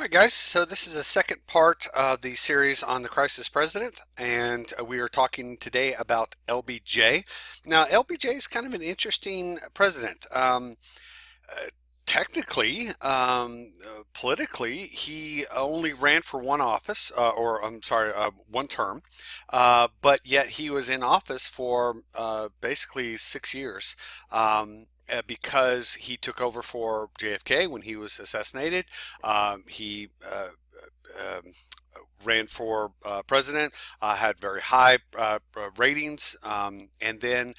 All right, guys, so this is the second part of the series on the crisis president, and we are talking today about LBJ. Now, LBJ is kind of an interesting president. Uh, Technically, politically, he only ran for one office, or I'm sorry, one term, but yet he was in office for basically 6 years. Because he took over for JFK when he was assassinated. He um, ran for president, had very high ratings, and then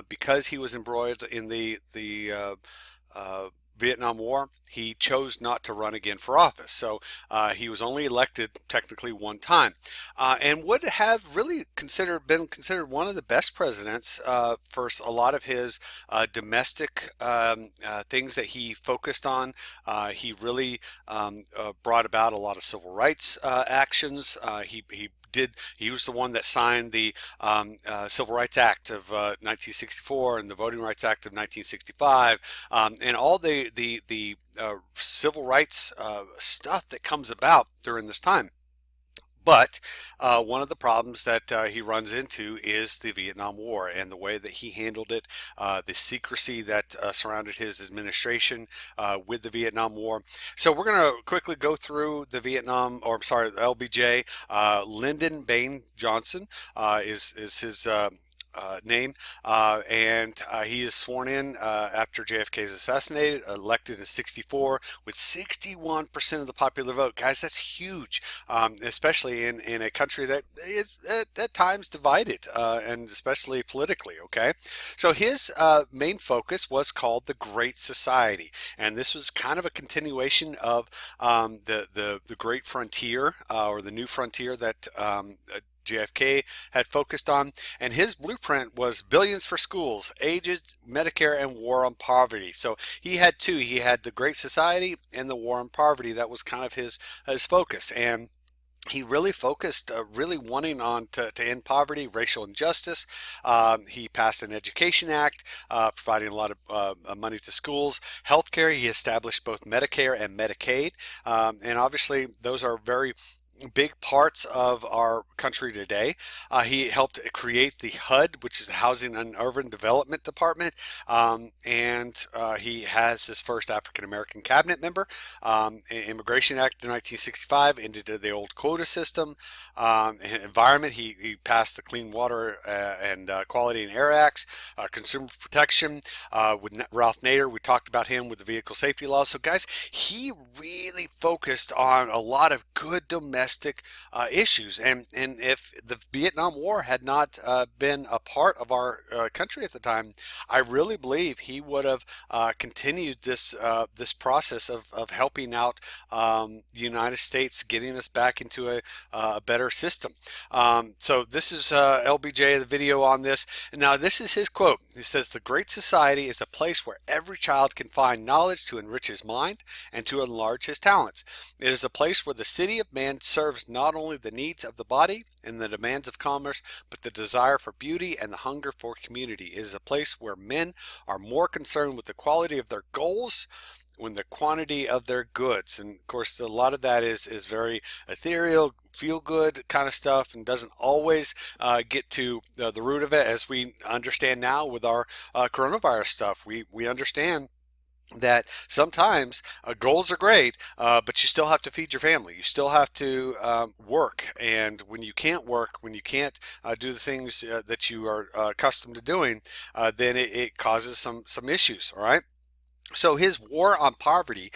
because he was embroiled in the uh, Vietnam War, he chose not to run again for office. So he was only elected technically one time, and would have really been considered one of the best presidents for a lot of his domestic things that he focused on. He really brought about a lot of civil rights actions. He was the one that signed the Civil Rights Act of 1964 and the Voting Rights Act of 1965, and all the civil rights stuff that comes about during this time. But one of the problems that he runs into is the Vietnam War and the way that he handled it, the secrecy that surrounded his administration with the Vietnam War. So we're going to quickly go through the LBJ. Lyndon B. Johnson is his name, and he is sworn in after JFK is assassinated, elected in '64 with 61% of the popular vote. Guys, that's huge, especially in a country that is at times divided, and especially politically. Okay, so his main focus was called the Great Society, and this was kind of a continuation of the Great Frontier, or the New Frontier that JFK had focused on, and his blueprint was billions for schools, aged, Medicare, and war on poverty. So he had two. He had the Great Society and the war on poverty. That was kind of his focus, and he really focused, really wanting on to end poverty, racial injustice. He passed an Education Act, providing a lot of money to schools. Healthcare, he established both Medicare and Medicaid, and obviously those are very big parts of our country today. He helped create the HUD, which is the Housing and Urban Development Department, and he has his first African American cabinet member. Immigration Act of 1965 ended the old quota system. Environment, he passed the Clean Water and Quality and Air Acts. Consumer protection, with Ralph Nader, we talked about him with the vehicle safety laws. So guys, he really focused on a lot of good domestic issues, and if the Vietnam War had not been a part of our country at the time, I really believe he would have continued this process of helping out the United States, getting us back into a better system. So this is LBJ, the video on this. And now this is his quote. He says, "The Great Society is a place where every child can find knowledge to enrich his mind and to enlarge his talents. It is a place where the city of man serves not only the needs of the body and the demands of commerce, but the desire for beauty and the hunger for community. It is a place where men are more concerned with the quality of their goals than the quantity of their goods." And of course, a lot of that is very ethereal, feel good kind of stuff, and doesn't always get to the root of it, as we understand now with our coronavirus stuff. We understand that sometimes goals are great, but you still have to feed your family. You still have to work. And when you can't work, when you can't do the things that you are accustomed to doing, then it causes some issues. All right. So his war on poverty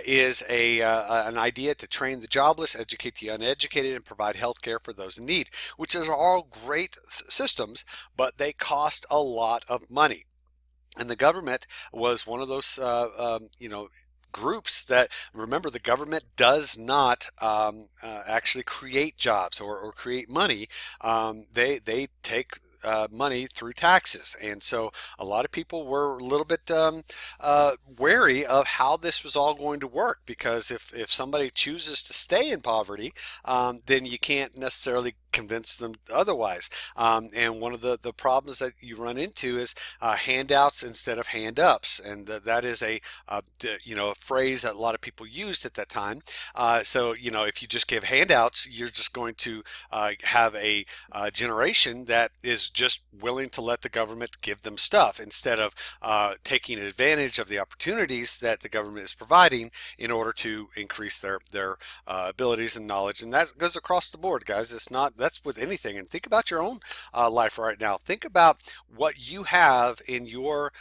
is an idea to train the jobless, educate the uneducated, and provide health care for those in need, which are all great systems, but they cost a lot of money. And the government was one of those, groups that, remember, the government does not actually create jobs or create money. They take money through taxes. And so a lot of people were a little bit wary of how this was all going to work, because if somebody chooses to stay in poverty, then you can't necessarily convince them otherwise. And one of the problems that you run into is handouts instead of hand ups, and that is a phrase that a lot of people used at that time. So if you just give handouts, you're just going to have a generation that is just willing to let the government give them stuff instead of taking advantage of the opportunities that the government is providing in order to increase their abilities and knowledge. And that goes across the board, guys. That's with anything. And think about your own life right now. Think about what you have in your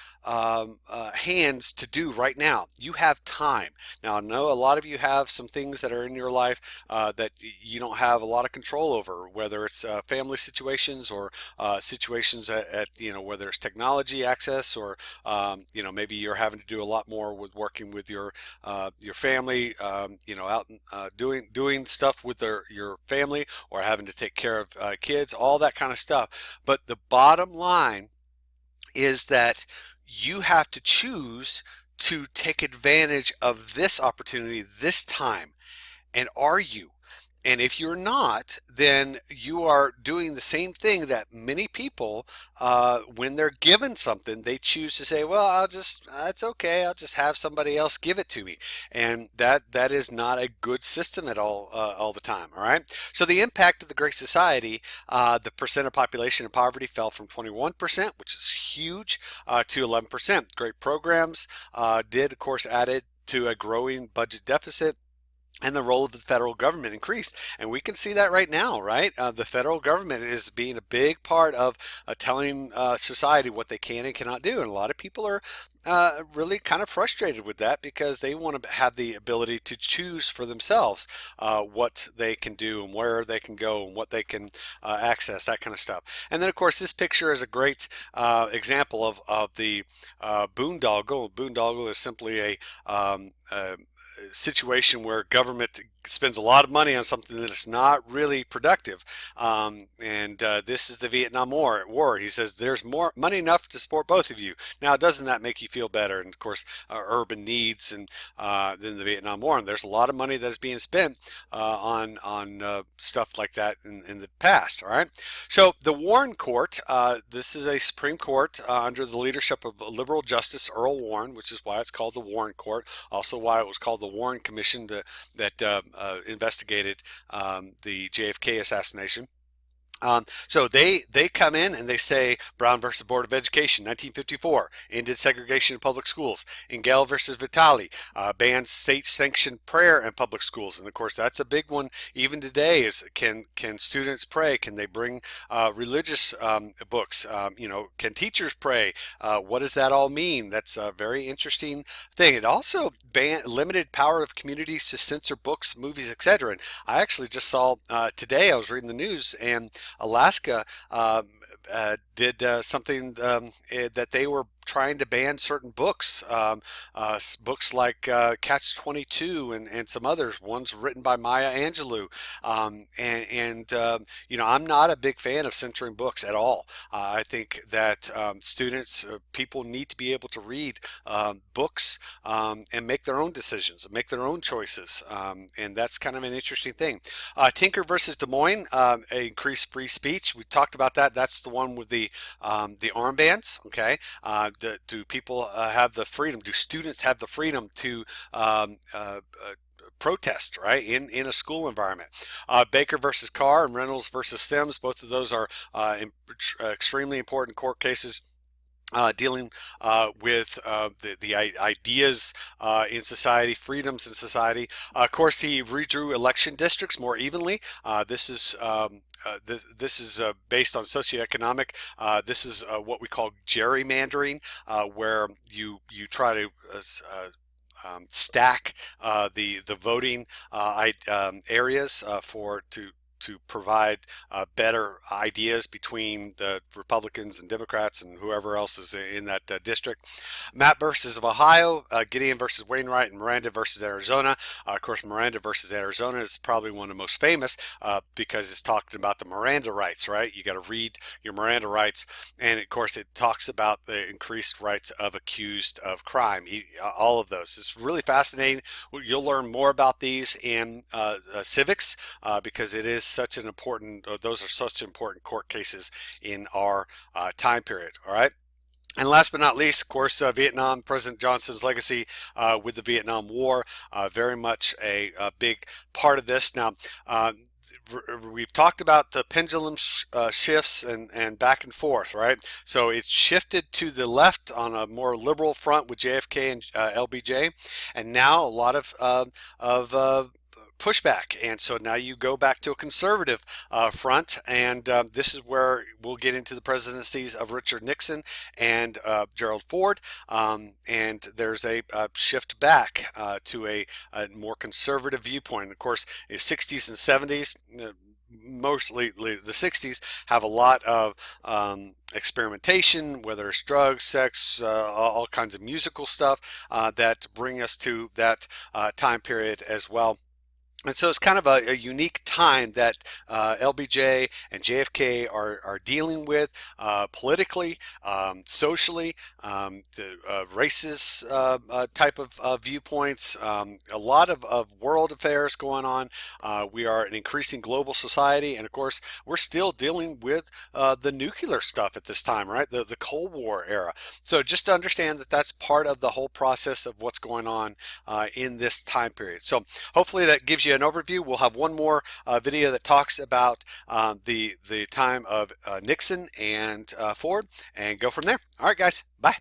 hands to do right now. You have time. Now, I know a lot of you have some things that are in your life that you don't have a lot of control over, whether it's family situations or situations at whether it's technology access, or maybe you're having to do a lot more with working with your family, out doing stuff with your family, or having to take care of kids, all that kind of stuff. But the bottom line is that you have to choose to take advantage of this opportunity this time. And are you? And if you're not, then you are doing the same thing that many people, when they're given something, they choose to say, well, it's okay. I'll just have somebody else give it to me. And that is not a good system at all the time. All right. So the impact of the Great Society, the percent of population in poverty fell from 21%, which is huge, to 11%. Great programs did, of course, added to a growing budget deficit, and the role of the federal government increased. And we can see that right now, right? The federal government is being a big part of telling society what they can and cannot do. And a lot of people are really kind of frustrated with that, because they want to have the ability to choose for themselves what they can do and where they can go and what they can access, that kind of stuff. And then, of course, this picture is a great example of the boondoggle. Boondoggle is simply a situation where government spends a lot of money on something that is not really productive. This is the Vietnam War. He says there's more money enough to support both of you. Now, doesn't that make you feel better? And of course, urban needs, and then the Vietnam War. And there's a lot of money that is being spent on stuff like that in the past. All right. So the Warren Court, this is a Supreme Court under the leadership of liberal Justice Earl Warren, which is why it's called the Warren Court. Also, why it was called the Warren Commission that investigated the JFK assassination. So they come in and they say Brown versus Board of Education, 1954, ended segregation in public schools. In Gale versus Vitale, banned state-sanctioned prayer in public schools. And of course, that's a big one even today. Is can students pray? Can they bring religious books? Can teachers pray? What does that all mean? That's a very interesting thing. It also limited power of communities to censor books, movies, etc. And I actually just saw today, I was reading the news, and Alaska did something that they were trying to ban certain books, books like Catch-22 and some others, ones written by Maya Angelou. I'm not a big fan of censoring books at all. I think that students, people need to be able to read books and make their own decisions, and make their own choices. And that's kind of an interesting thing. Tinker versus Des Moines, increased free speech. We talked about that. That's the one with the armbands. Okay. Do people have the freedom? Do students have the freedom to protest, right, in a school environment? Baker versus Carr and Reynolds versus Sims, both of those are extremely important court cases dealing with the ideas in society, freedoms in society. Of course, he redrew election districts more evenly. This is based on socioeconomic. This is what we call gerrymandering, where you try to stack the voting areas to provide better ideas between the Republicans and Democrats and whoever else is in that district. Matt versus Ohio, Gideon versus Wainwright, and Miranda versus Arizona. Of course, Miranda versus Arizona is probably one of the most famous because it's talking about the Miranda rights, right? You got to read your Miranda rights, and of course, it talks about the increased rights of accused of crime. All of those. It's really fascinating. You'll learn more about these in civics because it is such an important. Those are such important court cases in our time period. All right. And last but not least, of course, Vietnam, President Johnson's legacy with the Vietnam War, very much a big part of this. Now, we've talked about the pendulum shifts and back and forth, right? So it's shifted to the left on a more liberal front with JFK and LBJ, and now a lot of pushback, and so now you go back to a conservative front, and this is where we'll get into the presidencies of Richard Nixon and Gerald Ford, and there's a shift back to a more conservative viewpoint. And of course, the 60s and 70s, mostly the 60s, have a lot of experimentation, whether it's drugs, sex, all kinds of musical stuff that bring us to that time period as well. And so it's kind of a unique time that LBJ and JFK are dealing with politically, socially, the racist type of viewpoints, a lot of world affairs going on. We are an increasing global society, and of course, we're still dealing with the nuclear stuff at this time, right? The Cold War era. So just to understand that that's part of the whole process of what's going on in this time period. So hopefully that gives you an overview. We'll have one more video that talks about the time of Nixon and Ford, and go from there. All right, guys, bye.